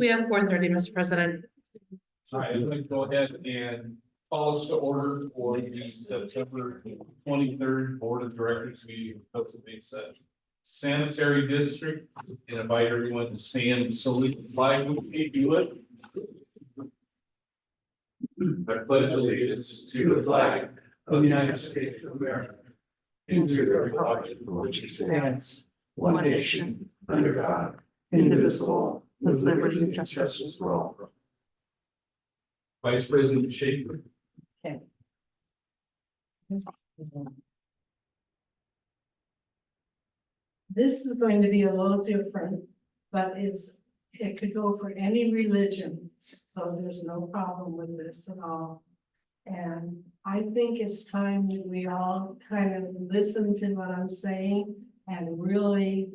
We have 4:30, Mr. President. All right, I'm gonna go ahead and call us to order for the September 23rd Board of Directors meeting of Costa Mesa Sanitary District, and invite everyone to stand and salute the flag with me, if you would. I pledge allegiance to the flag of the United States of America and to the republic for which it stands, one nation, under God, indivisible, with liberty and justice for all. Vice President Schaefer. This is going to be a little different, but it could go for any religion, so there's no problem with this at all. And I think it's time that we all kind of listen to what I'm saying and really,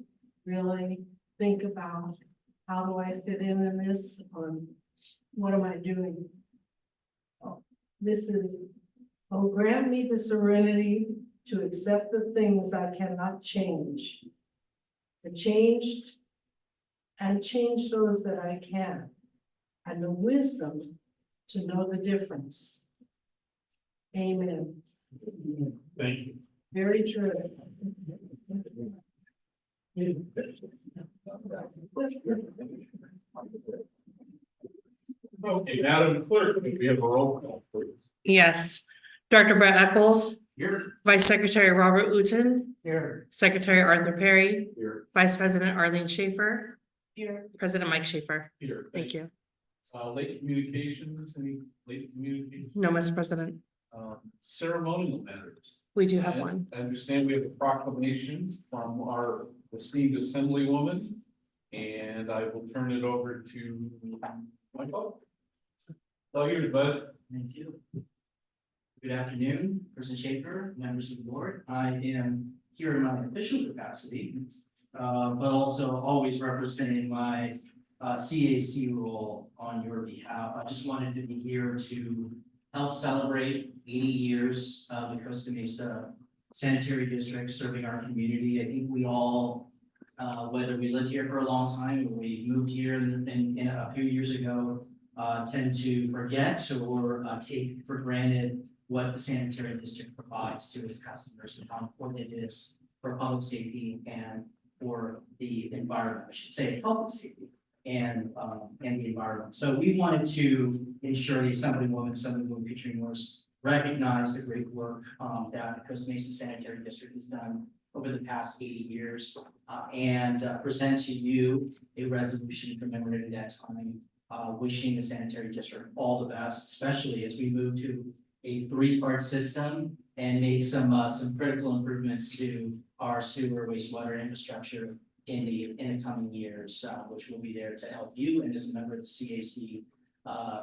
really think about how do I fit in this, or what am I doing? This is, oh, grant me the serenity to accept the things I cannot change. The changed and change those that I can, and the wisdom to know the difference. Amen. Thank you. Very true. Okay, Madam Clerk, we have a roll call, please. Yes. Director Brett Eccles, Here. Vice Secretary Robert Wooten, Here. Secretary Arthur Perry, Here. Vice President Arlene Schaefer, Here. President Mike Schaefer. Here. Thank you. Late communications, any late communications? No, Mr. President. Ceremonial matters. We do have one. I understand we have a proclamation from our esteemed assemblywoman, and I will turn it over to Michael. All yours, bud. Thank you. Good afternoon, President Schaefer, members of the board. I am here in my official capacity, but also always representing my CAC role on your behalf. I just wanted to be here to help celebrate 80 years of the Costa Mesa Sanitary District serving our community. I think we all, whether we lived here for a long time or we moved here in a few years ago, tend to forget or take for granted what the sanitary district provides to its customers and how important it is for public safety and for the environment, I should say, public safety and the environment. So we wanted to ensure the Assemblywoman Katrina Morris recognize the great work that the Costa Mesa Sanitary District has done over the past 80 years and present to you a resolution commemorating that time, wishing the sanitary district all the best, especially as we move to a three-part system and make some critical improvements to our sewer wastewater infrastructure in the coming years, which will be there to help you and as a member of the CAC,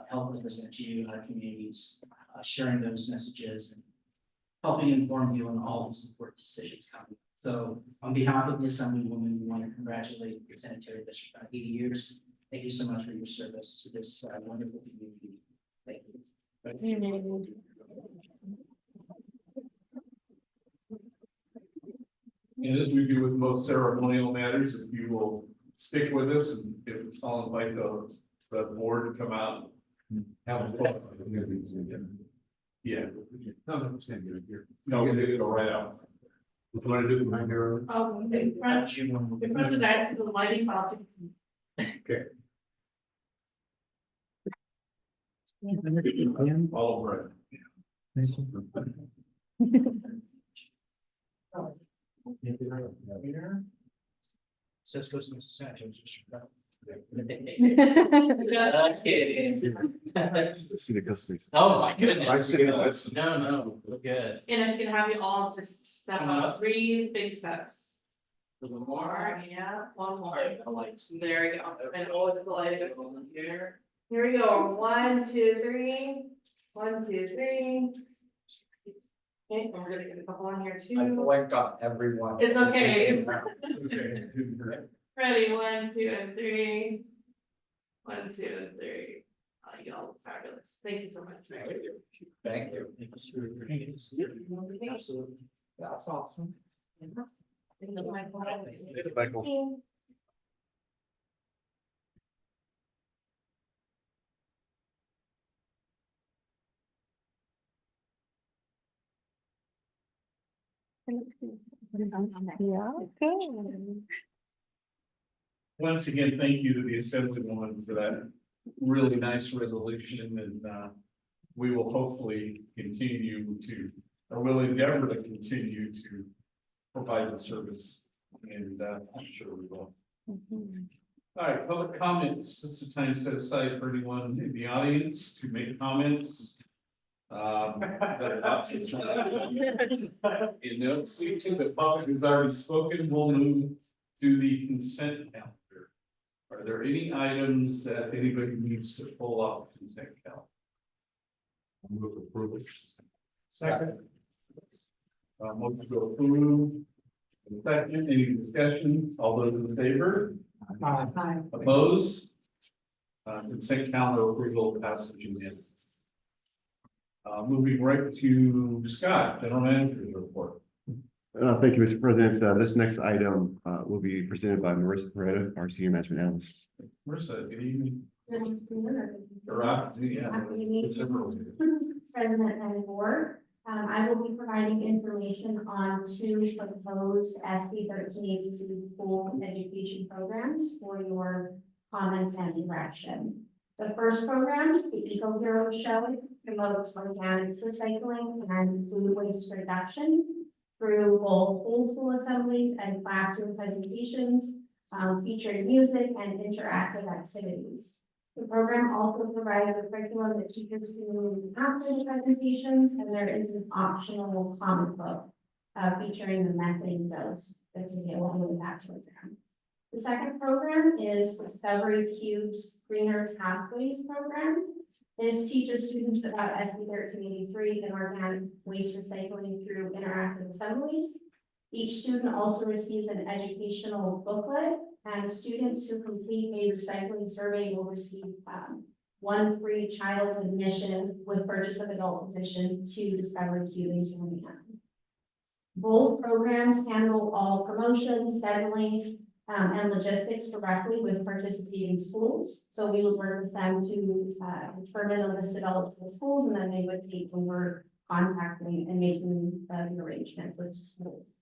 help represent you in our communities, sharing those messages and helping inform you on all these important decisions coming. So on behalf of the Assemblywoman, we want to congratulate the sanitary district on 80 years. Thank you so much for your service to this wonderful community. Thank you. And as we do with most ceremonial matters, if you will stick with us and I'll invite the board to come out. Have fun. Yeah. No, we'll go right out. What do you want to do behind here? Oh, in front of that, the lighting policy. Okay. All right. Says Costa Mesa Sanitary District. That's See the customers. Oh, my goodness. Goodness. No, we're good. And I can have you all just step up 3 big steps. A little More, more. yeah, one more. The lights. There we go, and always the light here. Here we go, 1, 2, 3. 1, 2, 3. Okay, and we're gonna get a couple on here I too. blanked on everyone. It's okay. Okay. Ready, 1, 2, and 3. 1, 2, and 3. Y'all look fabulous. Thank you so much. Thank you. Thank you. Absolutely. That's awesome. Michael. Yeah, good. Once again, thank you to the Assemblywoman for that really nice resolution and we will hopefully continue to, or will endeavor to continue to provide the service and I'm sure we will. All right, public comments. This is the time set aside for anyone in the audience to make comments. You know, see to the public has already spoken, we'll move to the consent calendar. Are there any items that anybody needs to pull off the consent calendar? Move approval. Second. Motion to approve. Second, any discussion? All those in favor? Hi. Opposed? Consent calendar approval passage unanimous. Moving right to Scott, General Manager's report. Thank you, Mr. President. This next item will be presented by Marissa Peretta, our senior management analyst. Marissa, good evening. President and board, I will be providing information on two proposed SB 1383 school education programs for your comments and direction. The first program, the Eco Hero Show, promotes organic recycling and food waste reduction through both whole school assemblies and classroom presentations, featuring music and interactive activities. The program also provides a curriculum that teachers can use after the presentations, and there is an optional comic book featuring the methane dose that's available in that program. The second program is Discovery Cube's Greener Pathways program. This teaches students about SB 1383 and organic waste recycling through interactive assemblies. Each student also receives an educational booklet, and students who complete a recycling survey will receive one free child's admission with purchase of adult admission to Discovery Cube in Sandiana. Both programs handle all promotions, scheduling, and logistics directly with participating schools. So we would work with them to determine a list of eligible schools, and then they would take over contacting and making the arrangement with schools.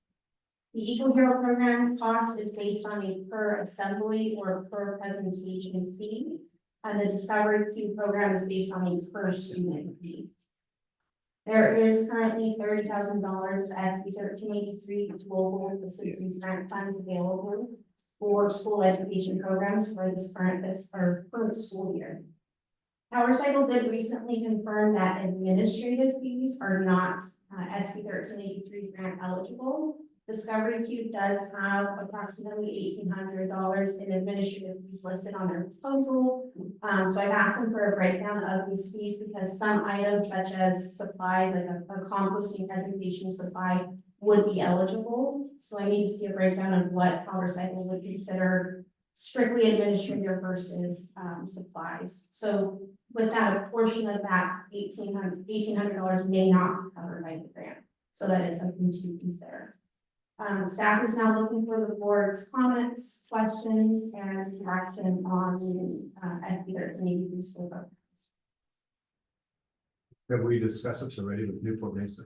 The Eco Hero program cost is based on a per assembly or per presentation fee, and the Discovery Cube program is based on a per student fee. There is currently $30,000 of SB 1383 global assistance grant funds available for school education programs for this current school year. PowerCycle did recently confirm that administrative fees are not SB 1383 grant eligible. Discovery Cube does have approximately $1,800 in administrative fees listed on their proposal. So I've asked them for a breakdown of these fees because some items such as supplies, like a composting presentation supply, would be eligible. So I need to see a breakdown of what PowerCycle would consider strictly administrative versus supplies. So with that, a portion of that $1,800 may not be covered by the grant. So that is something to consider. Staff is now looking for the board's comments, questions, and direction on SB 1383 school programs. Have we discussed this already with Newport Mesa?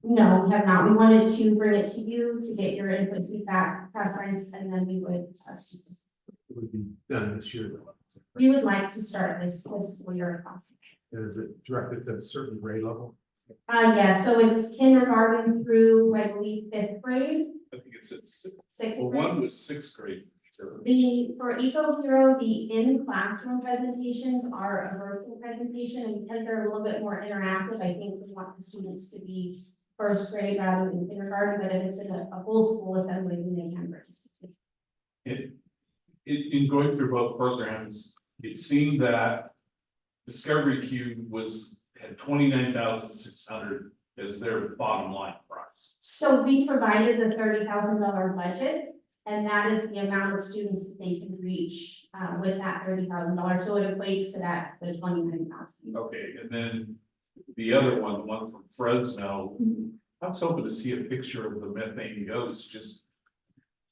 No, we have not. We wanted to bring it to you to get your input, feedback, preference, and then we would. It would be done this year. We would like to start this school year if possible. Is it directed to a certain grade level? Yeah, so it's kindergarten through, I believe, 5th grade, I think it's at six, 6th well, grade. one was sixth grade. Sure. For Eco Hero, the in-classroom presentations are a virtual presentation, and because they're a little bit more interactive, I think we want the students to be first grade rather than kindergarten, but if it's in a whole school assembly, then they can participate. In going through both programs, it seemed that Discovery Cube had 29,600 as their bottom line price. So we provided the $30,000 budget, and that is the amount of students that they can reach with that $30,000. So it equates to that, the 29,000. Okay, and then the other one, the one from Fresno, I was hoping to see a picture of the methane ghost, just.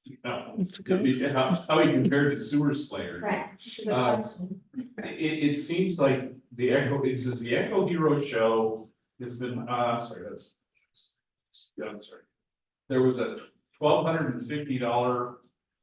You know, It's a to be- ghost. how he compared to Sewer Slayer. Correct. That's a good question. It seems like it says the Eco Hero Show has been, sorry, I'm sorry. there was a $1,250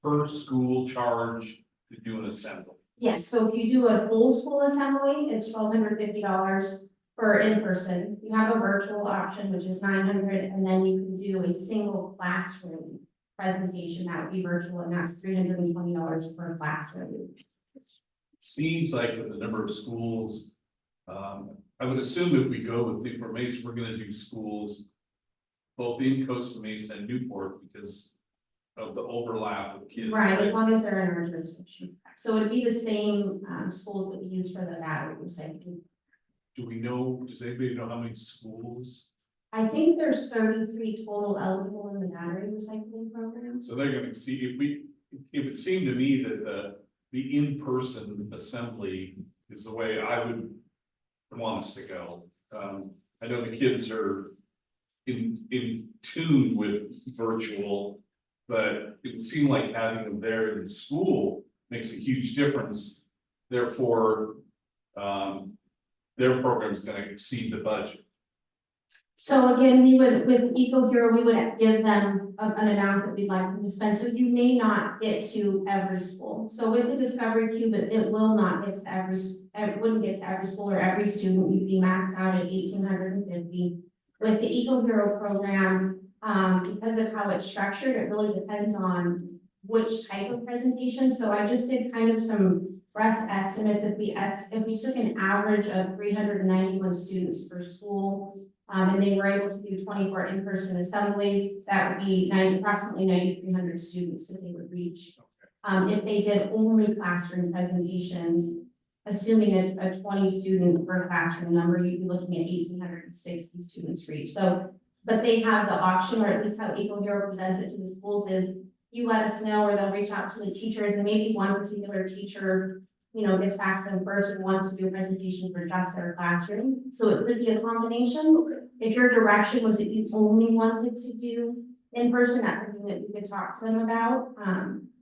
per school charge to do an assembly. Yes, so if you do a whole school assembly, it's $1,250 for in-person. You have a virtual option, which is $900, and then you can do a single classroom presentation, that would be virtual, and that's $320 per classroom. Seems like with the number of schools, I would assume if we go with Newport Mesa, we're gonna do schools both in Costa Mesa and Newport because of the overlap of kids. Right, as long as they're in our jurisdiction. So it'd be the same, schools that we use for the battery recycling. Do we know, does anybody know how many schools? I think there's 33 total eligible in the battery recycling program. So they're gonna see, it would seem to me that the in-person assembly is the way I would want us to go. I know the kids are in tune with virtual, but it would seem like having them there in school makes a huge difference. Therefore, their program's gonna exceed the budget. So again, we would, with EcoHero, we would give them an amount that we'd like them to spend, so you may not get to every school. So with the Discovery Cube, it will not get to it wouldn't get to every school or every student, you'd be maxed out at 1,850. With the EcoHero program, because of how it's structured, it really depends on which type of presentation, so I just did kind of some rough estimates. If we took an average of 391 students per school, and they were able to do 24 in-person assemblies, that would be approximately 9,300 students that they would reach. If they did only classroom presentations, assuming a 20 student per classroom number, you'd be looking at 1,860 students reached. So, but they have the option, or at least how EcoHero presents it to the schools is, you let us know, or they'll reach out to the teachers, and maybe one particular teacher, gets back to them first and wants to do a presentation for just their classroom. So it could be a combination. If your direction was that you only wanted to do in person, that's something that we could talk to them about.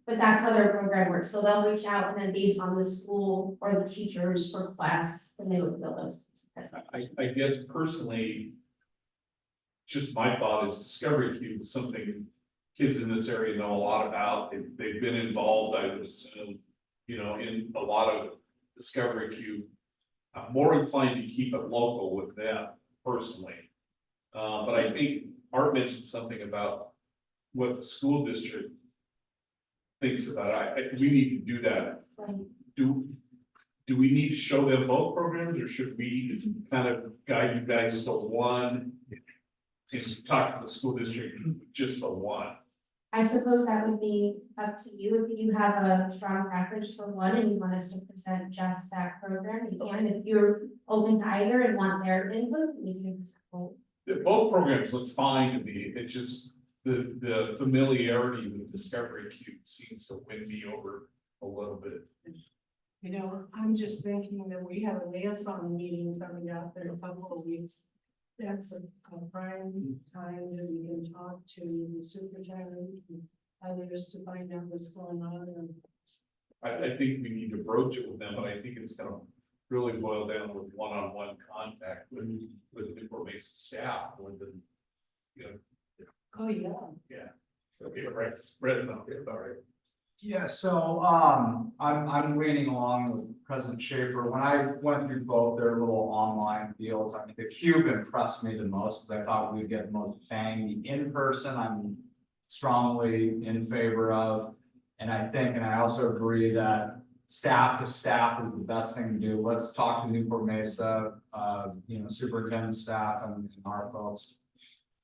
But that's how their program works. So they'll reach out, and then based on the school or the teacher's requests, then they would fill those. I guess personally, just my thought is Discovery Cube is something kids in this area know a lot about. They've been involved, I would assume, in a lot of Discovery Cube. I'm more inclined to keep it local with them personally. But I think Art mentioned something about what the school district thinks about it. We need to do that. Do we need to show them both programs, or should we kind of guide you guys to one? And talk to the school district just the one? I suppose that would be up to you. If you have a strong preference for one and you want us to present just that program, you can. If you're open to either and want their input, we can present both. Both programs look fine to me. It just, the familiarity with Discovery Cube seems to win me over a little bit. I'm just thinking that we have a liaison meeting coming up in a couple of weeks. That's a prime time that we can talk to the superintendent and others to find out what's going on. And I think we need to broach it with them, but I think it's gonna really boil down with one-on-one contact with Newport Mesa staff more than, oh, yeah. Yeah. Okay, right, sorry. Yeah, so I'm leaning along with President Schaefer. When I went through both their little online deals, I mean, the Cube impressed me the most because I thought we'd get the most bang. The in-person, I'm strongly in favor of. And I also agree that staff to staff is the best thing to do. Let's talk to Newport Mesa, superintendent staff and our folks.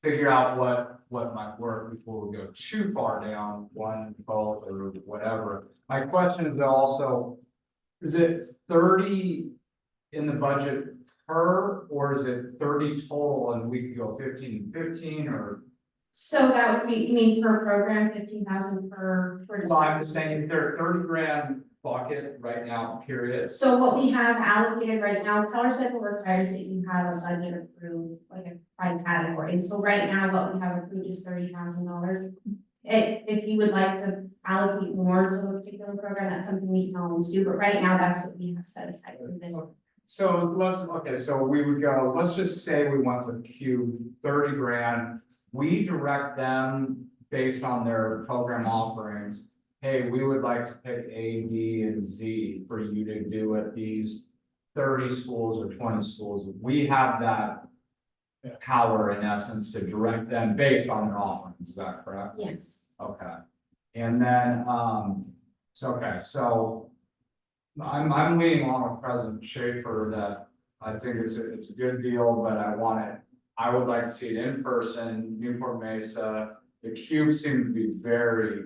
Figure out what might work before we go too far down one, both, or whatever. My question is also, is it 30 in the budget per, or is it 30 total and we could go 15 and 15, or? So that would be, you mean per program, 15,000 per. Well, I'm just saying, is there a 30 grand bucket right now, period? So what we have allocated right now, Color Cycle requires that you have a budget approved, like a by category. And so right now, what we have approved is $30,000. If you would like to allocate more to a particular program, that's something we can always do. But right now, that's what we have set aside for this. So so we would go, let's just say we went with Cube, 30 grand. We direct them based on their program offerings. Hey, we would like to pick A, D, and Z for you to do at these 30 schools or 20 schools. We have that power in essence to direct them based on their offerings, is that correct? Yes. Okay. And then, so I'm leaning along with President Schaefer that I think it's a good deal, but I would like to see it in person, Newport Mesa. The Cube seemed to be very,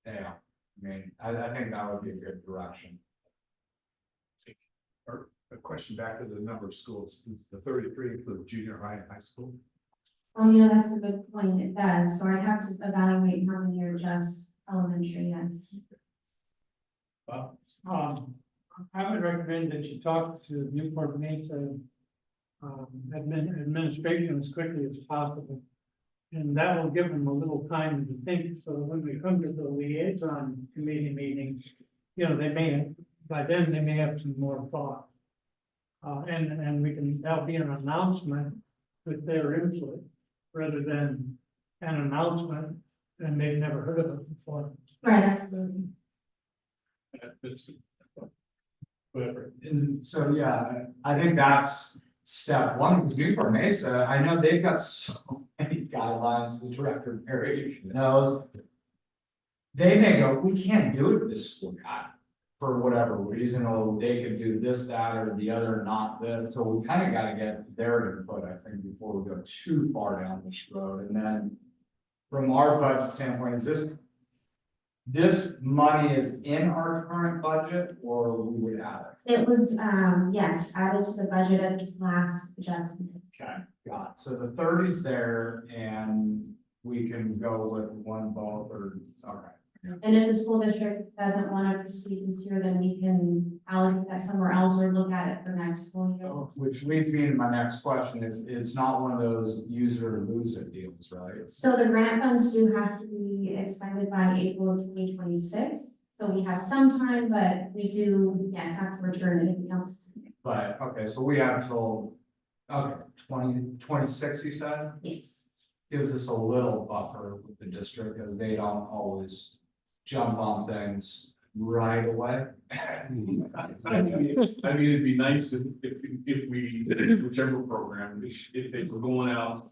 I mean, I think that would be a good direction. Or a question back to the number of schools, is the 33 include junior high and high school? Oh, you know, that's a good point. It does. So I'd have to evaluate how many are just elementary, yes. I would recommend that you talk to Newport Mesa administration as quickly as possible. And that will give them a little time to think, so when we come to the liaison committee meeting, you know, by then they may have some more thought. And that'll be an announcement with their input, rather than an announcement and they've never heard of it before. Right, absolutely. Whatever. And so, yeah, I think that's step one, because Newport Mesa, I know they've got so many guidelines, this director Mary knows. They may go, we can't do it with this school guy, for whatever reason, or they could do this, that, or the other, not this, so we kind of gotta get their input, I think, before we go too far down this road, and then. From our budget standpoint, is this money is in our current budget, or we would add it? It was, yes, added to the budget at this last adjustment. Okay, got it. So the 30's there and we can go with one, both, or, okay. And if the school district doesn't want to proceed this year, then we can allocate that somewhere else or look at it for next school year. Which leads me to my next question, it's not one of those use it or lose it deals, right? So the grant funds do have to be expended by April of 2026. So we have some time, but we do, yes, have to return anything else. But, okay, so we have until, 2026, you said? Yes. Gives us a little buffer with the district, because they don't always jump on things right away. I mean, it'd be nice if we, whichever program, if they were going out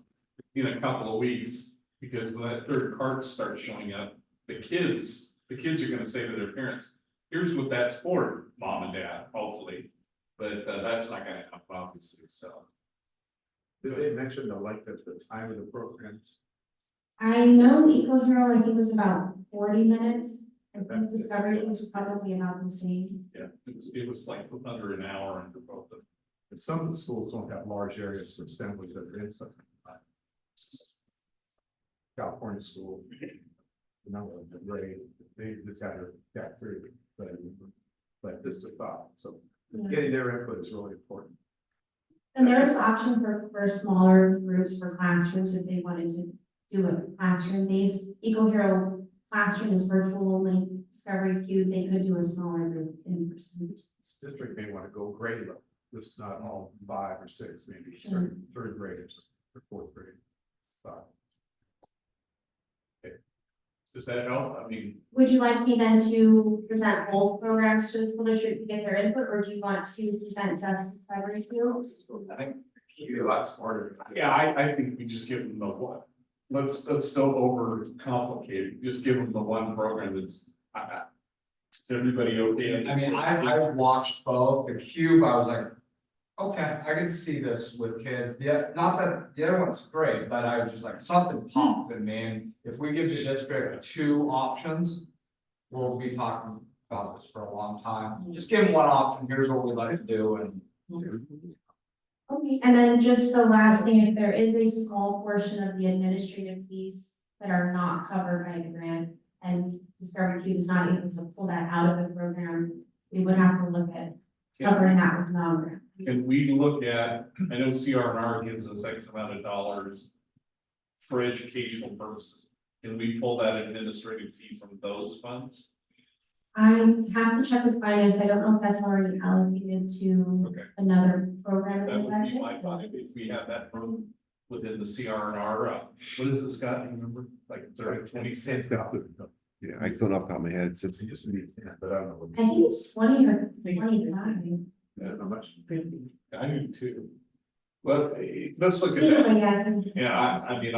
in a couple of weeks, because when that third card starts showing up, the kids are gonna say to their parents, here's what that's for, mom and dad, hopefully. But that's not gonna happen, obviously, so. Did they mention the time of the programs? I know Eco Hero, I think was about 40 minutes. I think Discovery was probably about the same. Yeah, it was like under an hour under both of them. And some of the schools don't have large areas for assemblies that are inside. California school. You know, the grade, they just had their cafeteria, but just a thought, so getting their input is really important. And there is option for smaller groups for classrooms if they wanted to do a classroom based. Eco Hero classroom is virtual only. Discovery Cube, they could do a smaller group in person. This district may want to go grade level, just not all 5 or 6, maybe certain third graders or fourth grade. Does that help? I mean, Would you like me then to present both programs to the school district to get their input, or do you want to present just Discovery Cube? I think you'd be a lot smarter. yeah, I think we just give them the one. Let's don't overcomplicate it. Just give them the one program that's. Is everybody okay? I mean, I watched both, the Cube, I was like, okay, I can see this with kids, not that the other one's great, but I was just like, something popped in me, and if we give the district 2 options. We'll be talking about this for a long time, just give them one option, here's what we'd like to do, and. Okay, and then just the last thing, if there is a small portion of the administrative fees that are not covered by the grant, and Discovery Cube is not able to pull that out of the program, we would have to look at covering that with non-grant. Can we look at, I know CR&R gives us X amount of dollars for educational purposes. Can we pull that administrative fee from those funds? I have to check with finance, I don't know if that's already allocated to Okay. another program That in the would be budget. my thought, if we have that room within the CRNR, what is it, Scott, you remember, like 30, 20 cents? Yeah, I don't off the top of my head, it's, But I don't know. I think it's 20 or 25. Yeah, how much? I do too. Well, let's look at Either that. way, yeah. Yeah, I mean,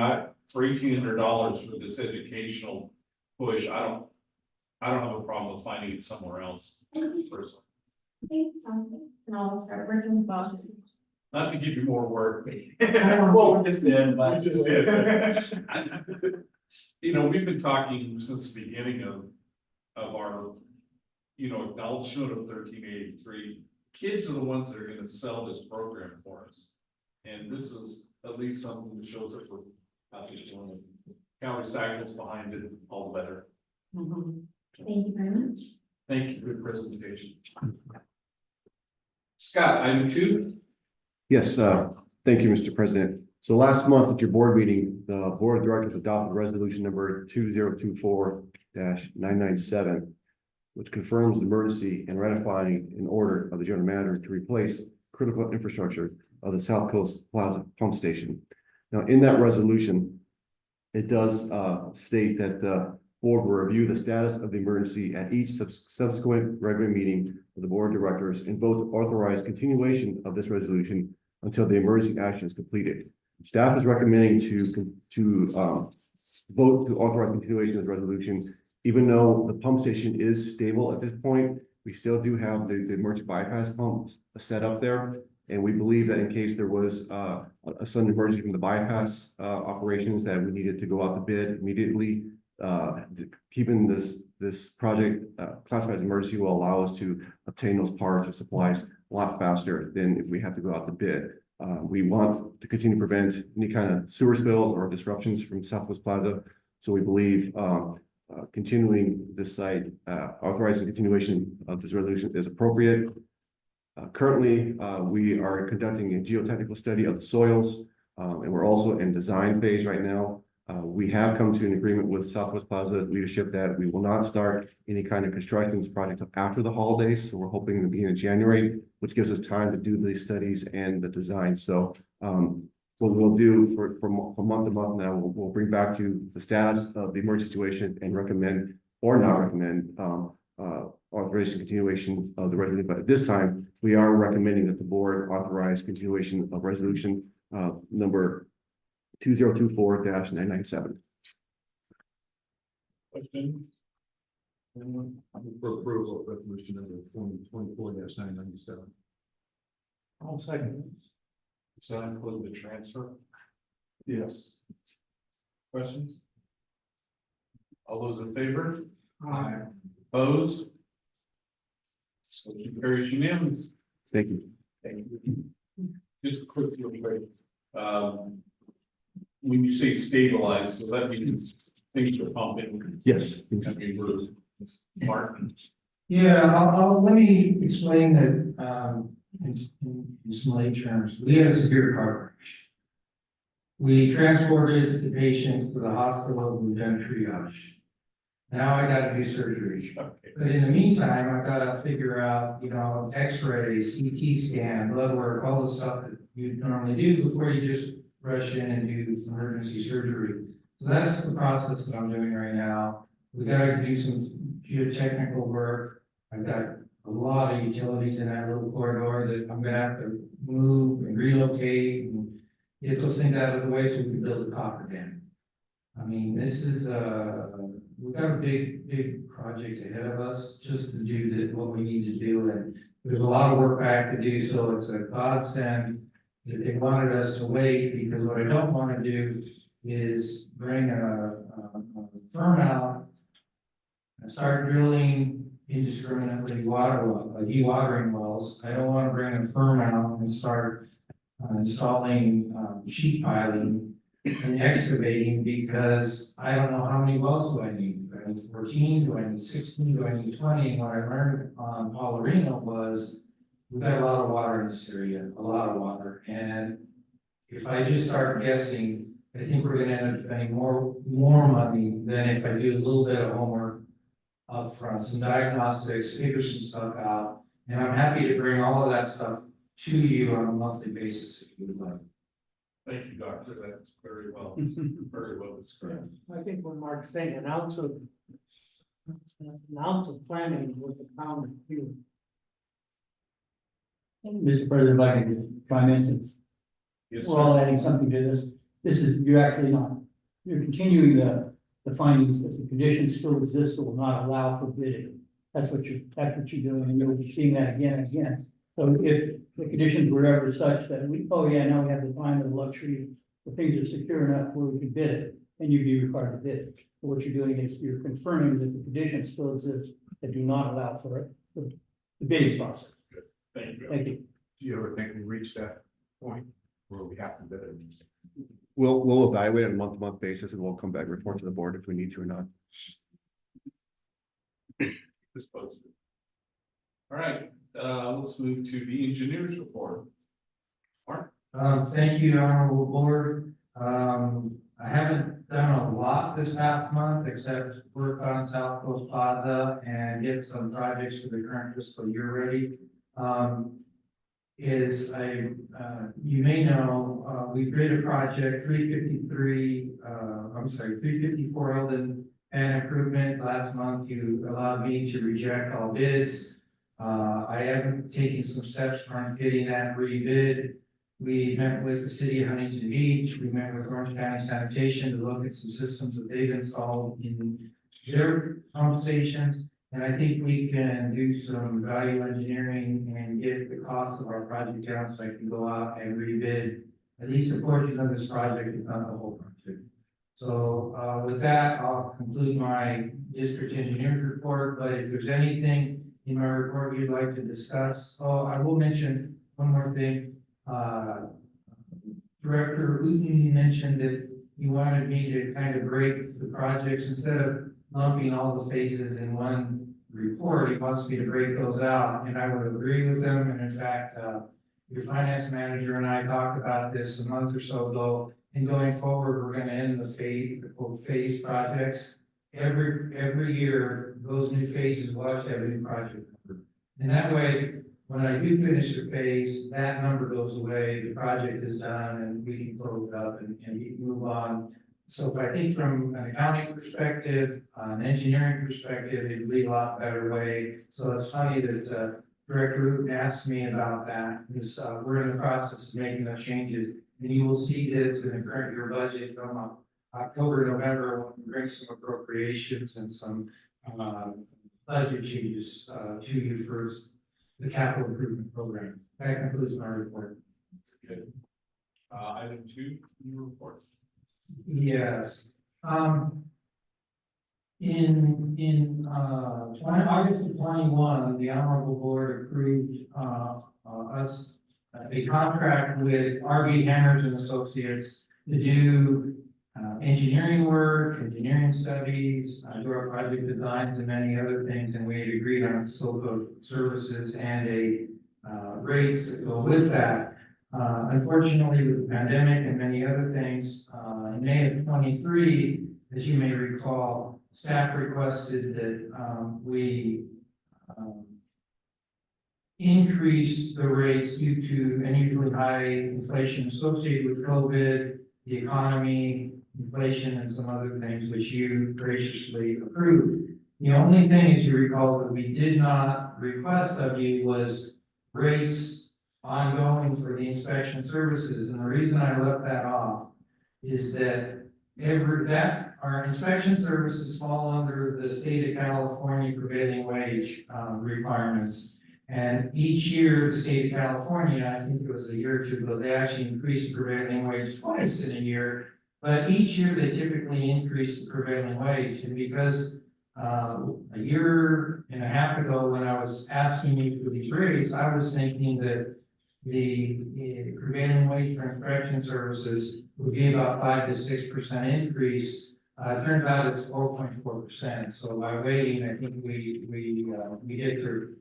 for $1,800 for this educational push, I don't have a problem with finding it somewhere else, personally. Okay, sounds good. And I'll start working with Bob. Not to give you more work. Well, we just did, but. We just did. You know, we've been talking since the beginning of our, acknowledgement of 1383. Kids are the ones that are gonna sell this program for us. And this is at least something that shows that we're doing it. County Saginaw behind it, all the better. Thank you very much. Thank you for the presentation. Scott, item 2. yes, thank you, Mr. President. So last month at your board meeting, the board of directors adopted resolution number 2024-997, which confirms the emergency and ratifying an order of the general manager to replace critical infrastructure of the South Coast Plaza Pump Station. Now, in that resolution, it does state that the board will review the status of the emergency at each subsequent regular meeting of the board of directors and vote to authorize continuation of this resolution until the emergency action is completed. Staff is recommending to vote to authorize continuation of the resolution, even though the pump station is stable at this point. We still do have the emergency bypass pumps set up there. And we believe that in case there was a sudden emergency from the bypass operations, that we needed to go out to bid immediately. Keeping this project classified as emergency will allow us to obtain those parts or supplies a lot faster than if we have to go out to bid. We want to continue to prevent any kind of sewer spills or disruptions from Southwest Plaza. So we believe continuing this site, authorizing continuation of this resolution is appropriate. Currently, we are conducting a geotechnical study of the soils, and we're also in design phase right now. We have come to an agreement with Southwest Plaza's leadership that we will not start any kind of construction project after the holidays. So we're hoping to be in January, which gives us time to do the studies and the design. So what we'll do for month to month now, we'll bring back to the status of the emergency situation and recommend or not recommend authorization continuation of the resolution. But at this time, we are recommending that the board authorize continuation of resolution number 2024-997. Question? For approval of resolution number 2024-997. I'll second. Does that include the transfer? Yes. Questions? All those in favor? Aye. Opposed? Motion carries unanimous. Thank you. Thank you. Just quickly, when you say stabilize, so that means things are pumping. Yes. I mean, we're smart. Yeah, let me explain that, in some lay terms. We had a severe car crash. We transported the patients to the hospital, we've done triage. Now I gotta do surgery. Okay. But in the meantime, I've gotta figure out, X-ray, CT scan, blood work, all the stuff that you normally do before you just rush in and do emergency surgery. So that's the process that I'm doing right now. We gotta do some geotechnical work. I've got a lot of utilities in that little corridor that I'm gonna have to move and relocate and get those things out of the way so we can build a copper dam. I mean, this is, we've got a big project ahead of us just to do what we need to do, and there's a lot of work back to do, so it's a godsend that they wanted us to wait, because what I don't wanna do is bring a firm out and start drilling indiscriminately dewatering wells. I don't wanna bring a firm out and start installing sheet piling and excavating, because I don't know how many wells do I need. Do I need 14? Do I need 16? Do I need 20? And what I learned on Paularino was we've got a lot of water in this area, a lot of water. And if I just start guessing, I think we're gonna end up spending more money than if I do a little bit of homework upfront, some diagnostics, figure some stuff out. And I'm happy to bring all of that stuff to you on a monthly basis if you would like. Thank you, doctor, that's very well described. I think when Mark's saying an ounce of planning is what the pound of fuel. Mr. President, if I can chime in, since Yes, we're all sir. adding something to this. This is, you're actually not, you're continuing the findings that the conditions still exist that will not allow for bidding. That's what you're doing, and you'll be seeing that again and again. So if the conditions were ever such that now we have the time and the luxury, the things are secure enough where we can bid it, and you'd be required to bid it. But what you're doing is you're confirming that the conditions still exist that do not allow for it, the bidding process. Thank you. Thank you. Do you ever think we reach that point where we have to bid it? We'll evaluate it on a month-to-month basis and we'll come back and report to the board if we need to or not. This posted. All right, let's move to the engineer's report. Mark? Thank you, honorable board. I haven't done a lot this past month except work on South Coast Plaza and get some projects for the current fiscal year ready. You may know, we did a project 354 Eldon and improvement last month. You allowed me to reject all bids. I am taking some steps on getting that rebid. We met with the city of Huntington Beach. We met with Orange County Sanitation to look at some systems that they've installed in their pump stations. And I think we can do some value engineering and get the cost of our project down so I can go out and rebid at least a portion of this project, if not the whole project. So with that, I'll conclude my district engineer's report, but if there's anything in my report you'd like to discuss, I will mention one more thing. Director Wooten mentioned that he wanted me to kind of break the projects instead of lumping all the phases in one report. He wants me to break those out, and I would agree with him. And in fact, your finance manager and I talked about this a month or so ago. And going forward, we're going to end the quote phase projects. Every year, those new phases will have to have a new project number. And that way, when I do finish the phase, that number goes away, the project is done, and we can close it up and move on. So I think from an accounting perspective, an engineering perspective, it'd be a lot better way. So it's funny that Director Rubin asked me about that, because we're in the process of making those changes. And you will see this in the current year budget from October, November, when we bring some appropriations and some budget changes to you for the capital improvement program. That concludes my report. That's good. Item 2, new reports. Yes. In August of 21, the honorable board approved us a contract with RB Hammers and Associates to do engineering work, engineering studies, do our project designs and many other things, and we had agreed on scope of services and a rates that go with that. Unfortunately, with the pandemic and many other things, in May of 23, as you may recall, staff requested that we increase the rates due to unusually high inflation associated with COVID, the economy, inflation, and some other things which you graciously approved. The only thing, as you recall, that we did not request of you was rates ongoing for the inspection services. And the reason I left that off is that our inspection services fall under the state of California prevailing wage requirements. And each year, the state of California, I think it was a year or two ago, they actually increased the prevailing wage twice in a year. But each year they typically increase the prevailing wage. And because a year and a half ago, when I was asking you for these rates, I was thinking that the prevailing wage for inspection services would be about 5 to 6% increase. It turns out it's 4.4%. So by waiting, I think we get to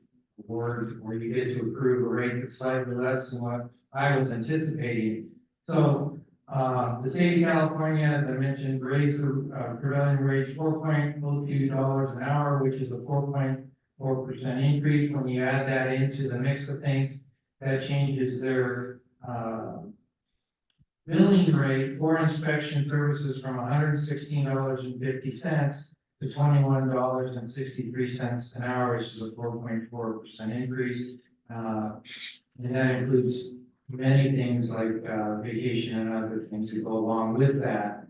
board where you get to approve a rate that's slightly less than what I was anticipating. So The state of California, as I mentioned, raised the prevailing wage $4.02 an hour, which is a 4.4% increase. When you add that into the mix of things, that changes their billing rate for inspection services from $116.50 to $21.63 an hour, which is a 4.4% increase. And that includes many things like vacation and other things that go along with that.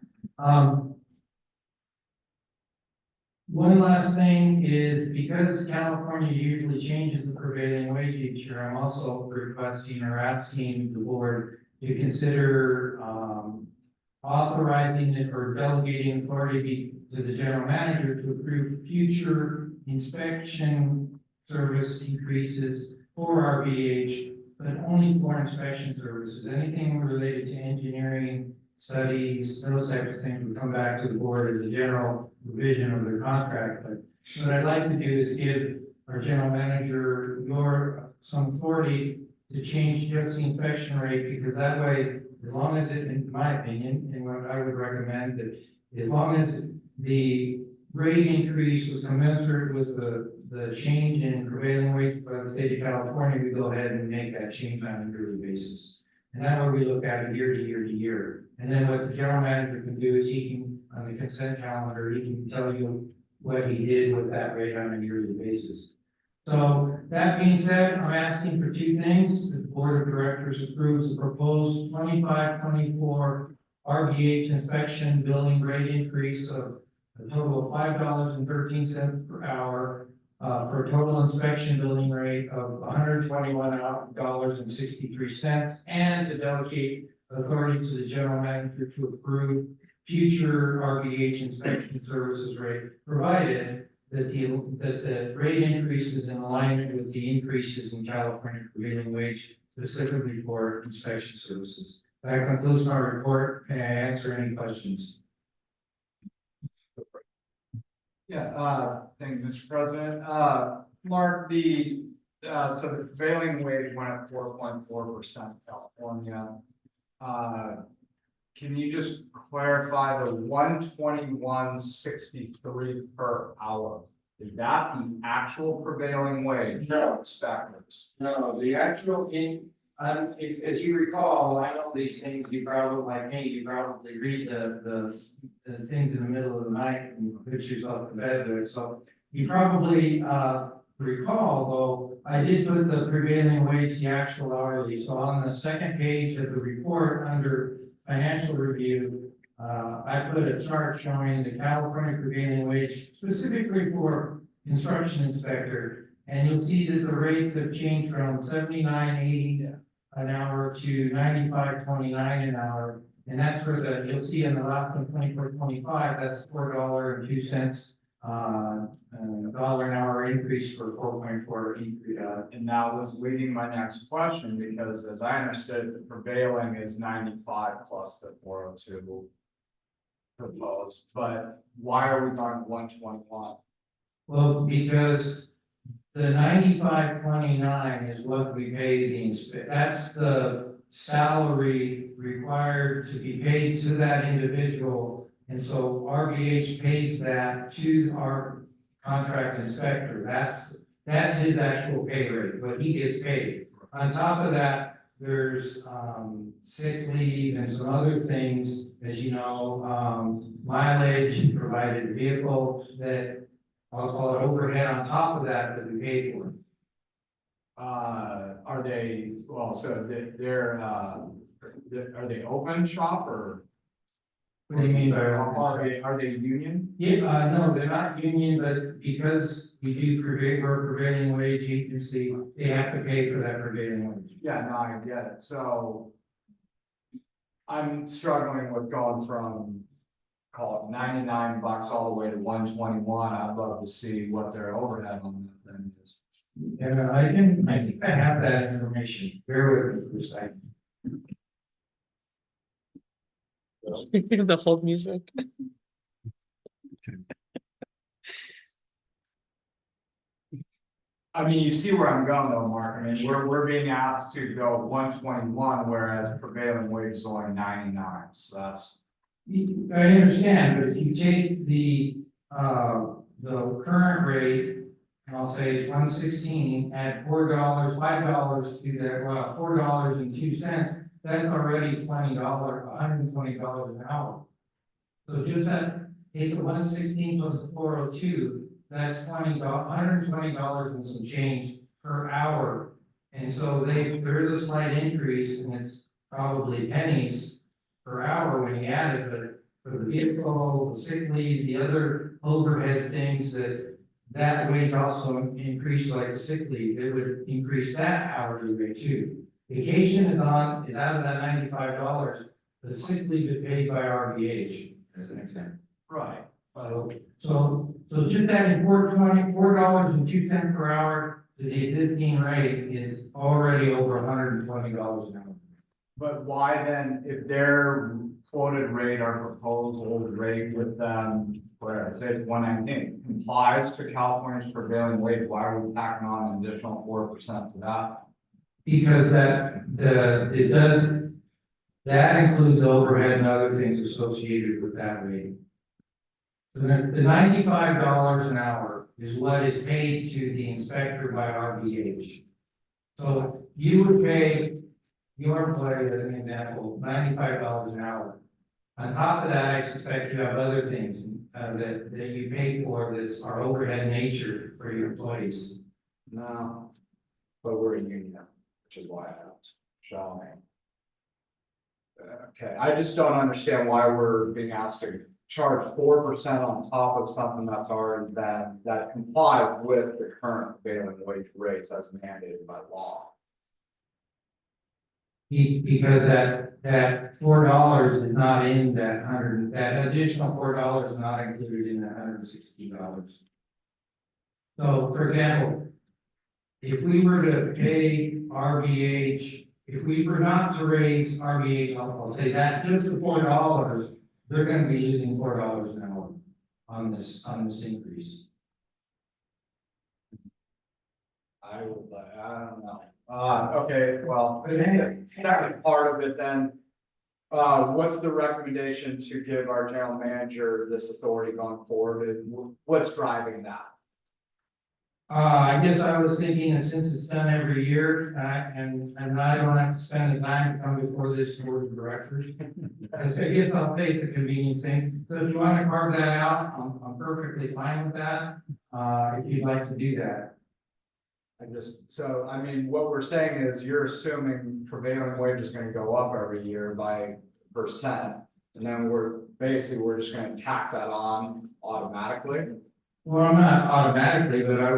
One last thing is, because California usually changes the prevailing wage each year, I'm also requesting or asking the board to consider authorizing it or delegating authority to the general manager to approve future inspection service increases for RBH, but only for inspection services. Anything related to engineering, studies, those types of things would come back to the board as a general revision of their contract. But what I'd like to do is give our general manager some authority to change just the inspection rate, because that way, as long as it, in my opinion, and what I would recommend, that as long as the rate increase was commensurate with the change in prevailing wage for the state of California, we go ahead and make that change on a yearly basis. And that way we look at it year to year to year. And then what the general manager can do is he can, on the consent calendar, he can tell you what he did with that rate on a yearly basis. So that being said, I'm asking for two things. The board of directors approves the proposed 25-24 RBH inspection billing rate increase of a total of $5.13 per hour for a total inspection billing rate of $121.63, and to delegate authority to the general manager to approve future RBH inspection services rate, provided that the rate increases in alignment with the increases in California prevailing wage, specifically for inspection services. That concludes my report. May I answer any questions? Yeah, thank you, Mr. President. Mark, so the prevailing wage went up 4.4% in California. Can you just clarify the 121.63 per hour? Is that the actual prevailing wage? No. Inspectors. No, the actual if, as you recall, I know these things, you probably, like me, you probably read the things in the middle of the night and put yourself to bed with. So you probably, recall, though, I did put the prevailing wage, the actual hourly. So on the second page of the report under financial review, I put a chart showing the California prevailing wage specifically for construction inspector. And you'll see that the rates have changed from $79.80 an hour to $95.29 an hour. And that's for you'll see in the last one, 24.25, that's $4.02, dollar an hour increase for 4.4 increase. And that was leading my next question, because as I understood, the prevailing is 95 plus the 402 proposed, but why are we going 121? Well, because the 95.29 is what we pay the inspector. That's the salary required to be paid to that individual. And so RBH pays that to our contract inspector. That's his actual pay rate, but he gets paid. On top of that, there's sick leave and some other things, as you know, mileage, provided vehicle, that I'll call it overhead on top of that we pay for. Are they, well, so they're are they open shop, or? What do you mean by Are they union? Yeah, no, they're not union, but because we do prevailing wage agency, they have to pay for that prevailing wage. Yeah, no, I get it. So I'm struggling with going from, call it $99 all the way to 121. I'd love to see what their overhead on that thing is. Yeah, I think I have that information. Bear with me for a second. The whole music. I mean, you see where I'm going though, Mark, I mean, we're being asked to go 121, whereas prevailing wage is only 99, so that's. I understand, but if you take the current rate, and I'll say it's 116, add $4, $5 to that, well, $4.02, that's already $120 an hour. So just that, take the 116 plus the 402, that's $120 and some change per hour. And so there is a slight increase, and it's probably pennies per hour when you add it, but for the vehicle, the sick leave, the other overhead things that wage also increased, like the sick leave, it would increase that hourly rate too. Vacation is out of that $95, the sick leave is paid by RVH, as an example. Right. So just adding $4.02 per hour to the existing rate is already over $120 an hour. But why then, if their quoted rate or proposal rate with them, where say it's 119, complies to California's prevailing wage, why are we tacking on an additional 4% to that? Because that includes overhead and other things associated with that rate. The $95 an hour is what is paid to the inspector by RVH. So you would pay your employee, as an example, $95 an hour. On top of that, I suspect you have other things that you pay for that are overhead nature for your employees. No. But we're in union, which is why I asked, shall we? Okay, I just don't understand why we're being asked to charge 4% on top of something that's already that complies with the current prevailing wage rates as mandated by law. Because that $4 is not in that additional $4 is not included in that $160. So for example, if we were to pay RVH, if we were not to raise RVH, I'll say that just the $4, they're gonna be losing $4 an hour on this increase. I don't know. Okay, well, second part of it then. What's the recommendation to give our general manager this authority going forward? And what's driving that? I guess I was thinking that since it's done every year, and I don't have to spend the time to come before this board of directors. And so I guess I'll take the convenience thing. So if you want to carve that out, I'm perfectly fine with that, if you'd like to do that. I mean, what we're saying is you're assuming prevailing wage is gonna go up every year by %. And then we're just gonna tack that on automatically. Well, not automatically, but I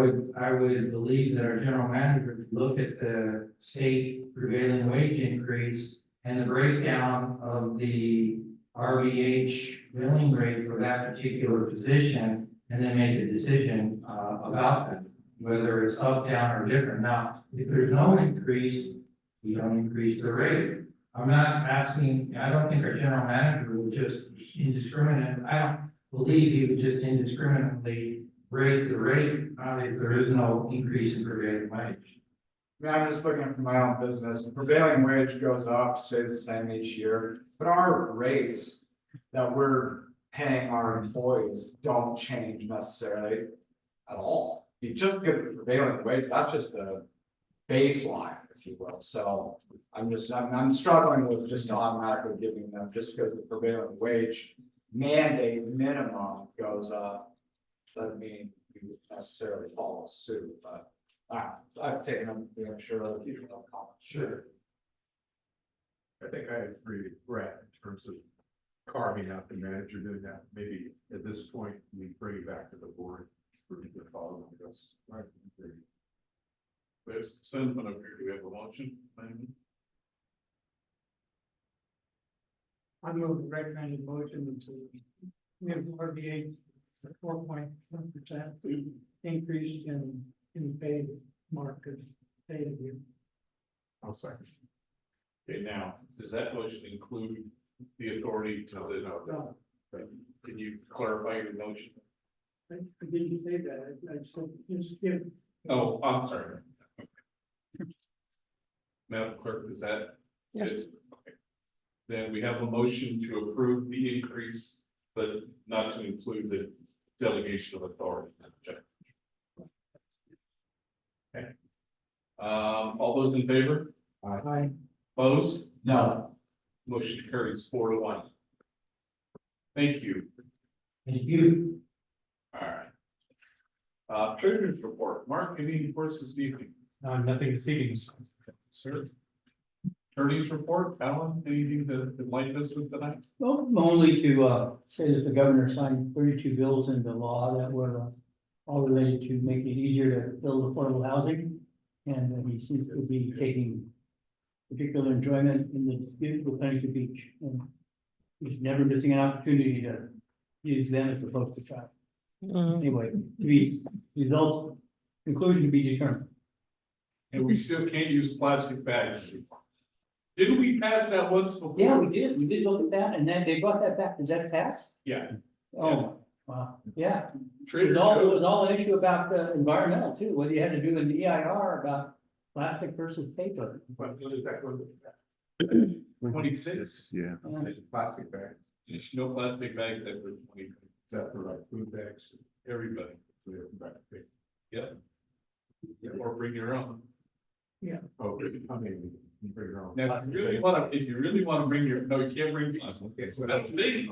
would believe that our general manager would look at the state prevailing wage increase and the breakdown of the RVH billing rate for that particular position, and then make a decision about that, whether it's up, down, or different. Now, if there's no increase, we don't increase the rate. I'm not asking, I don't think our general manager would just indiscriminate, I don't believe he would just indiscriminately raise the rate, if there is no increase in prevailing wage. I mean, I'm just looking at my own business, prevailing wage goes up, stays the same each year, but our rates that we're paying our employees don't change necessarily at all. You just give the prevailing wage, that's just the baseline, if you will, so I'm struggling with just automatically giving them, just because the prevailing wage mandate minimum goes up, doesn't mean we would necessarily follow suit, but I've taken them, I'm sure other people have comments. Sure. I think I agree with Brett in terms of carving out the manager doing that. Maybe at this point, we bring it back to the board for the following. That's right. There's sentiment up here. Do we have a motion? I move the recommended motion to give RVH a 4.1% increase in pay market pay review. I'll second. Okay, now, does that motion include the authority to, No. can you clarify your motion? I didn't say that, I said, just give Oh, I'm sorry. Madam Clerk, is that? Yes. it? Okay. Then we have a motion to approve the increase, but not to include the delegation of authority. Okay. All those in favor? Aye. Opposed? No. Motion carries 4-1. Thank you. Thank you. All right. Treasurer's report. Mark, any reports this evening? Nothing this evening. Sir? Attorney's report, Alan, anything to enlighten us with tonight? Well, only to say that the governor signed 32 bills into law that were all related to making it easier to build affordable housing. And he seems to be taking particular enjoyment in the beautiful Pennington Beach. And he's never missing an opportunity to use them as a poster child. Mm. Anyway, results, conclusion to be determined. And we still can't use plastic bags. Didn't we pass that once before? Yeah, we did look at that, and then they brought that back, did that pass? Yeah. Oh, wow, yeah, it Trader was all, it Joe's. was all an issue about environmental too, whether you had to do an EIR about plastic versus paper. What is that going to be? 26. Yeah. There's plastic bags. No plastic bags after 20, except for like food bags, everybody. Yep. Yeah, or bring your own. Yeah. Oh, I mean, you bring your own. Now, if you really wanna bring your, no, you can't bring. Okay, so that's me.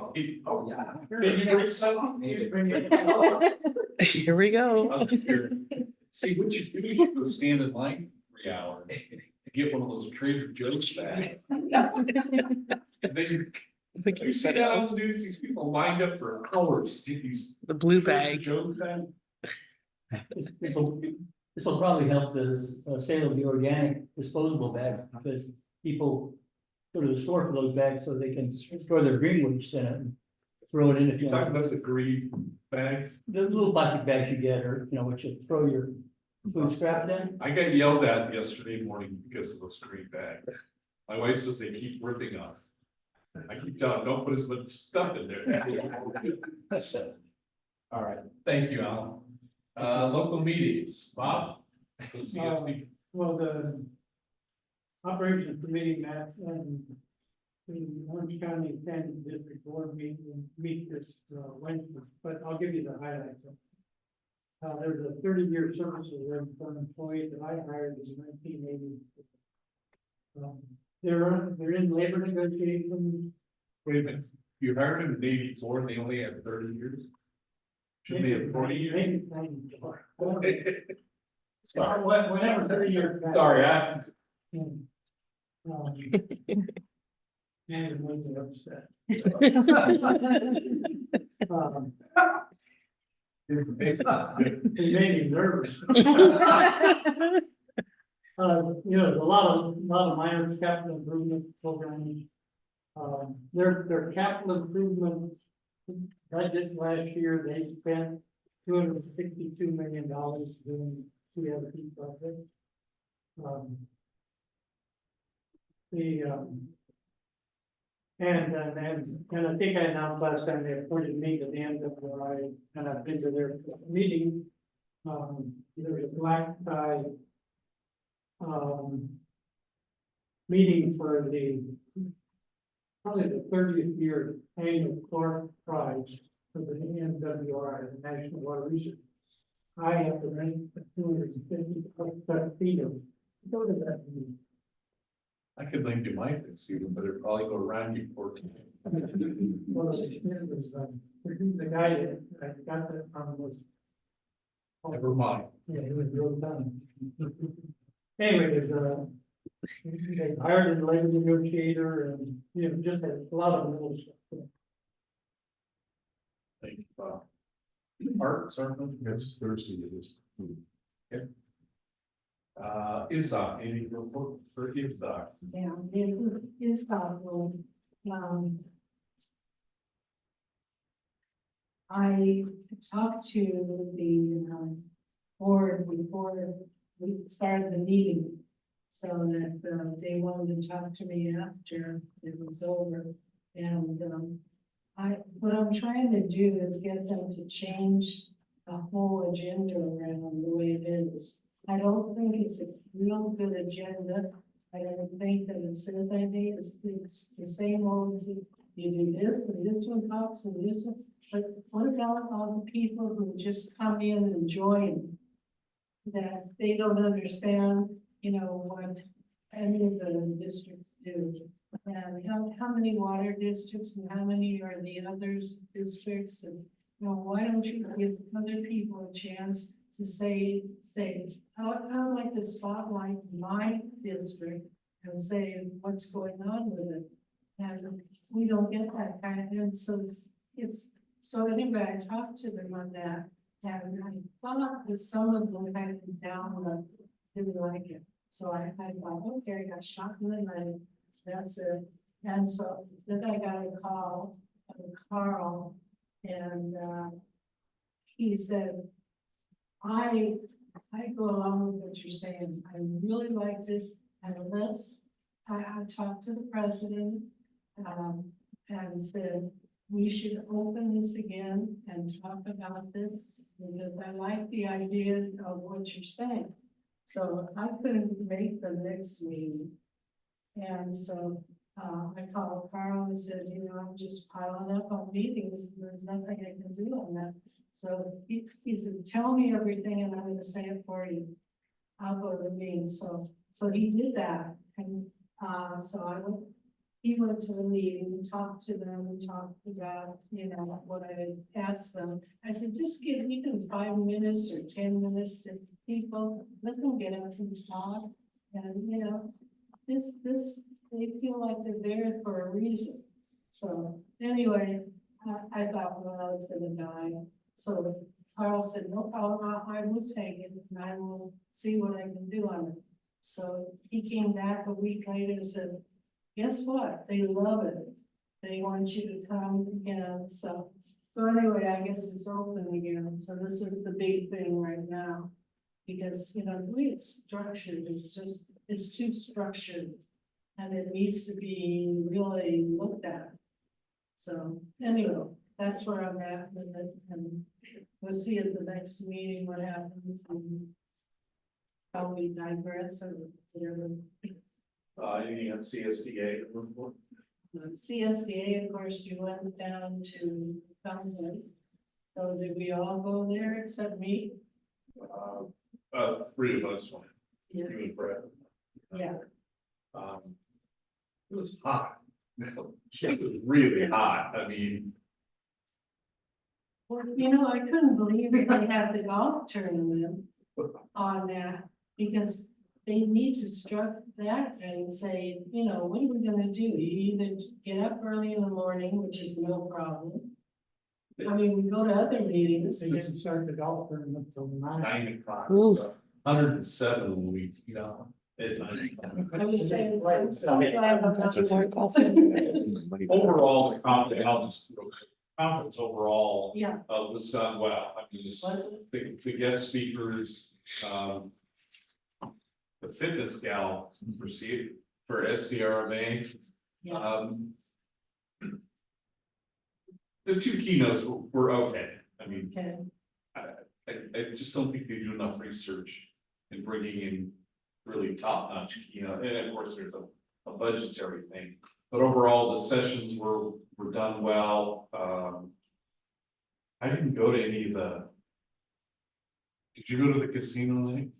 Oh, yeah. Can you bring some? You bring your- Here we go. Up here. See, what you do, you go stand in line 3 hours, get one of those Trader Joe's bags. And then you sit down and do these people lined up for hours, to get these. The blue Trader bag. Joe's bag. This will probably help the sale of the organic disposable bags, because people go to the store for those bags so they can store their green waste in it and throw it in if You you talking want. about the green bags? The little plastic bags you get, or, you know, which you throw your food scraps in. I got yelled at yesterday morning because of those green bags. My wife says they keep ripping up. I keep telling them, don't put as much stuff in there. All right, thank you, Alan. Local meetings, Bob? CSD. Well, the operations committee met and the Orange County Planning District Board meet this Wednesday, but I'll give you the highlights. There's a 30-year service for an employee that I hired in 1980. They're in labor negotiations. Wait a minute, you hired him in '84, and they only have 30 years? Shouldn't they have 40 years? Maybe 94. Whatever 30 years. back. Sorry, And it makes me upset. It made me nervous. You know, a lot of minor capital improvement programs. Their capital improvement budget last year, they spent $262 million doing CLP projects. And I think I announced last time they appointed me to the NWI, and I've been to their meeting. There's a black tie meeting for probably the 30th year annual Clark Prize for the NWI, the National Water Research. I have to rank 250 feet of, go to that meeting. I could lend you my things, even, but it'd probably go around you 14. Well, it was, the guy that I got that from was. Never mind. Yeah, it was real done. Anyway, they hired a labor negotiator and, you know, just a lot of little stuff. Thank you, Bob. Art, Sergeant, that's Thursday, it is. Okay. ISDOC, any report for ISDOC? Yeah, it's possible. I talked to the board before we started the meeting. So that they wanted to talk to me after it was over. And what I'm trying to do is get them to change the whole agenda around the way it is. I don't think it's a real good agenda. I don't think that it says anything, it's the same old, you do this, and this one talks, and this one. But what about all the people who just come in and join? That they don't understand, you know, what any of the districts do. And how many water districts and how many are the others districts, and, you know, why don't you give other people a chance to say, I would like to spotlight my district and say what's going on with it. And we don't get that kind of, and so so anyway, I talked to them on that, and I thought that some of them kind of down, didn't like it. So I thought, okay, I got shot in the leg, that's it. And so then I got a call from Carl, and he said, I go along with what you're saying, I really like this, and I talked to the president, and said, we should open this again and talk about this, because I like the idea of what you're saying. So I couldn't make the next meeting. And so, I called Carl and said, you know, I'm just piling up on meetings, there's nothing I can do on that. So he said, tell me everything and I'm gonna say it for you. I'll go to the meeting, so he did that, and, so he went to the meeting, we talked to them, we talked about, you know, what I had asked them. I said, just give even 5 minutes or 10 minutes to people, let them get up and talk. And, you know, they feel like they're there for a reason. So anyway, I thought, well, it's gonna die. So Carl said, no problem, I will take it and I will see what I can do on it. So he came back a week later and said, guess what? They love it. They want you to come, you know, so anyway, I guess it's open again. So this is the big thing right now. Because, you know, the way it's structured, it's too structured. And it needs to be really looked at. So anyway, that's where I'm at with it, and we'll see at the next meeting what happens and how we digress or whatever. Anything on CSDA? CSDA, of course, you went down to Fountain. So did we all go there except me? 3 of us went. Yeah. You and Brett. Yeah. It was hot. It was really hot. I mean, Well, you know, I couldn't believe they had the golf tournament on that, because they need to struck that and say, you know, what are we gonna do? You either get up early in the morning, which is no problem. I mean, we go to other meetings. They didn't start the golf tournament till 9. 9 o'clock. Ooh. 107 a week, you know. It's 9 o'clock. I was saying, I'm so glad I'm not. You weren't golfing. Overall, the conference overall, Yeah, was done well. I mean, was it? the guest speakers, the fitness gal received for SDRMA. Yeah. The 2 keynotes were okay. I mean, Okay, I just don't think they do enough research in bringing in really top-notch keynote, and of course, there's a budgetary thing. But overall, the sessions were done well. I didn't go to any of the. Did you go to the casino night?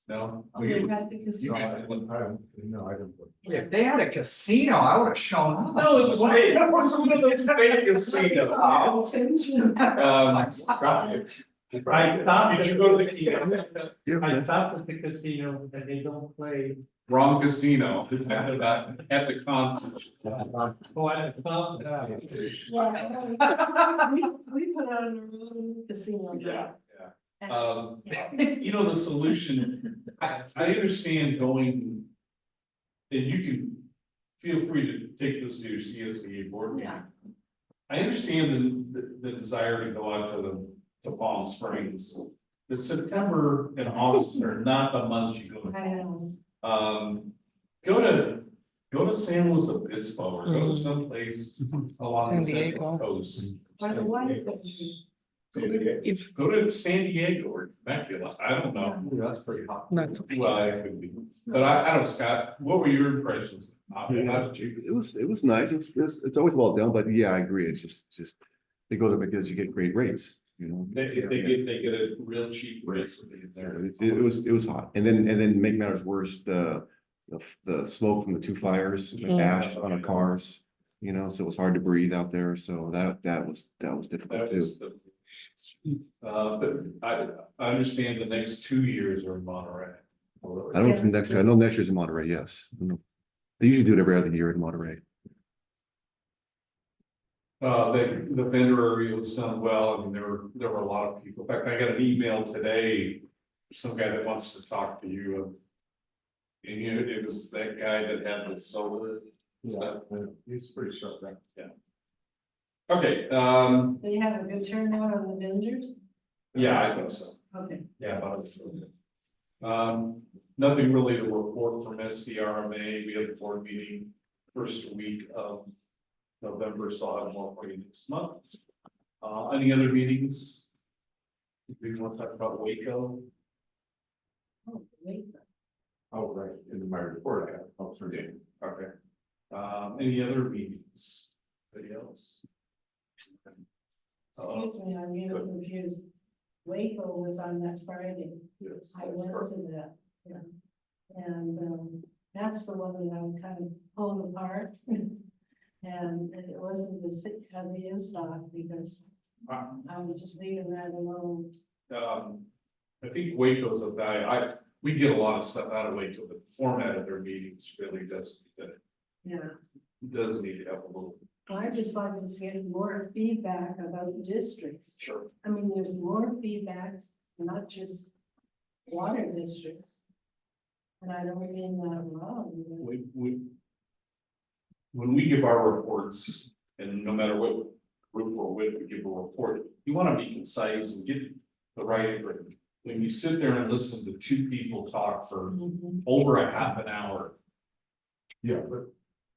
No? oh, they had the You casino. guys went. No, I don't. If they had a casino, I would have shown up. No, it was fake. It was one of those fake casinos. Oh. I thought. Did you go to the casino? I thought with the casino that they don't play. Wrong casino, at the conference. Oh, I thought, We put on a room casino. Yeah, And- you know, the solution, I understand going. And you can feel free to take this to your CSDA board meeting. Yeah. I understand the desire to go out to Palm Springs. But September and August are not the months you go. I know. Go to San Luis Obispo or go to someplace along the San Diego. Central Coast. By the way, If Go to San Diego or Temecula, I don't know. Ooh, that's pretty hot. not, Well, it could be, but I don't, Scott, what were your impressions? How did you? It was nice. It's always well done, but yeah, I agree. It's just, it goes up because you get great rates, you know. They get a real cheap rate when they get So there. it was hot. And then to make matters worse, the smoke from the two fires, the ash on our cars, you know, so it was hard to breathe out there. So that was difficult That too. was the. But I understand the next 2 years are in Monterey. I don't know if it's next year. I know next year's in Monterey, yes. I know. They usually do it every other year in Monterey. The vendor area was done well. I mean, there were a lot of people. In fact, I got an email today, some guy that wants to talk to you. And you know, it was that guy that had the solar stuff. He's pretty sharp, right? Yeah. Okay, They have a good turnout on the vendors? yeah, I think so. Okay. Yeah. Nothing really to report from SDRMA. We have a board meeting first week of November, so I'll have more for you next month. Any other meetings? We want to talk about Waco? Oh, wait. Oh, right, in my report, I have, oh, sorry, okay. Any other meetings? Anybody else? Excuse me, I'm getting confused. Waco was on that Friday. Yes. I went to that, yeah. And, that's the one that I'm kind of pulling apart. And it wasn't the in-stock because I was just leaving that alone. I think Waco's a value, we get a lot of stuff out of Waco, but the format of their meetings really does need to have a little. I just like to get more feedback about the districts. Sure. I mean, there's more feedbacks, not just water districts. And I don't mean that wrong. When we give our reports, and no matter what group we're with, we give a report, you wanna be concise and get the right information. When you sit there and listen to two people talk for over a half an hour. Yeah, but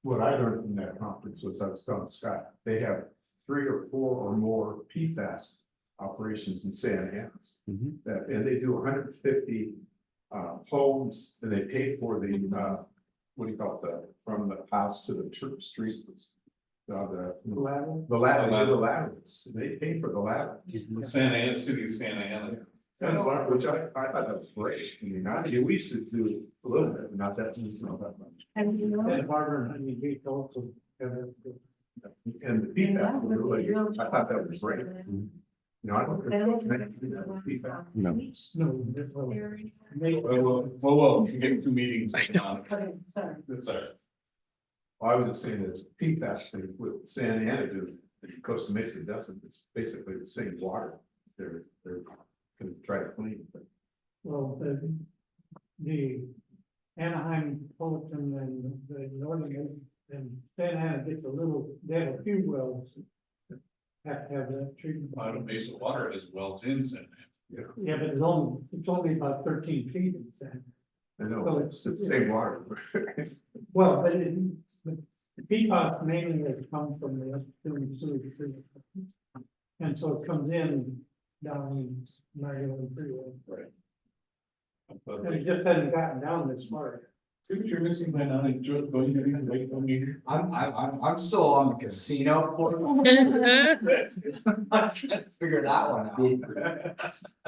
what I learned from that conference was I was telling Scott, they have 3 or 4 or more PFAS operations in Santa Ana. Mhm. That, and they do 150 homes, and they pay for the what do you call it, from the house to the church street. The laterals, they pay for the laterals. Santa Ana, city of Santa Ana. That's one, which I thought that was great. I mean, we used to do a little bit, but not that, not that much. And you know, And Harvard, I mean, we also have it. And the feedback was really, I thought that was great. You know, I don't. Feedback. No. No, that's what we- Well, you can get 2 meetings. okay, sorry. That's all right. Well, I was just saying that the PFAS thing with Santa Ana does, Costa Mesa doesn't, it's basically the same water. They're gonna try to clean, but Well, the Anaheim, Fulton and the northern and Santa Ana gets a little, they have a few wells. that Have to have that treatment. Bottom Mesa Water has wells in Santa Ana. Yeah, but it's only about 13 feet in Santa. I know, it's the same water. Well, but the PFAS mainly has come from the upstream sewage treatment. And so it comes in down in Maryland Freeway. Right. And it just hasn't gotten down this far. See what you're missing by not enjoying going to the Waco meeting? I'm still on the casino portal. I can't figure that one out.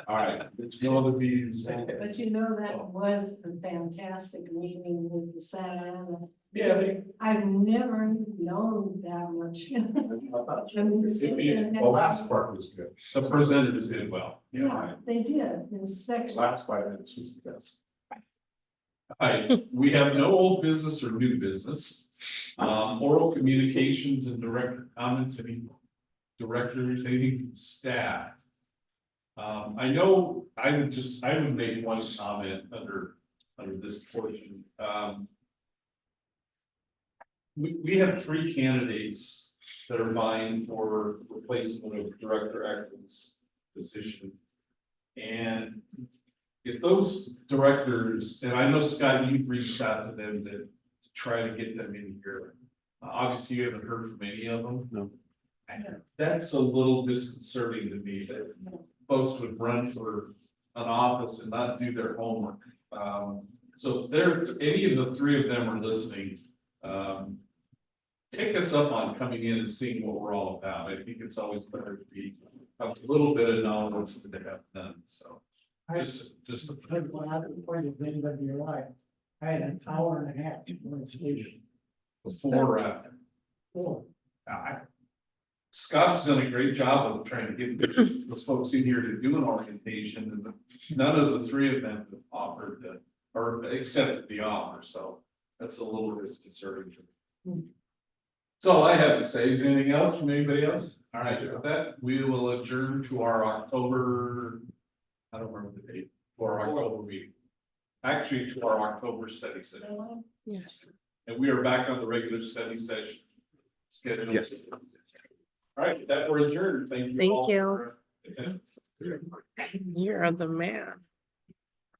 All right, there's no other meetings. But you know, that was a fantastic meeting with the Santa Ana. Yeah, I've never known that much. I mean, the city and- The last part was good. the presenters did well. Yeah, they did, in section. Last 5 minutes was the best. Hi, we have no old business or new business. Oral communications and director comments, any directors, anything from staff? I know, I would make one comment under this portion. We have 3 candidates that are vying for replacement of Director Eccles' position. And if those directors, and I know Scott, you've reached out to them to try to get them in here. Obviously, you haven't heard from any of them. No. That's a little disconcerting to me that folks would run for an office and not do their homework. So if there, any of the three of them are listening, take us up on coming in and seeing what we're all about. I think it's always better to be, have a little bit of knowledge that they have done, so. Just. Because when I was appointed at the end of your life, I had an hour and a half to go to station. Before or after. Scott's done a great job of trying to get those folks in here to do an orientation, and none of the three of them have offered the, or accepted the offer, so that's a little disconcerting. That's all I have to say. Is there anything else from anybody else? All right, with that, we will adjourn to our October, I don't remember the date, to our October meeting. Actually, to our October study session. Yes. And we are back on the regular study session schedule. Yes. All right, that we're adjourned. Thank you. Thank all you. for attendance. You're the man.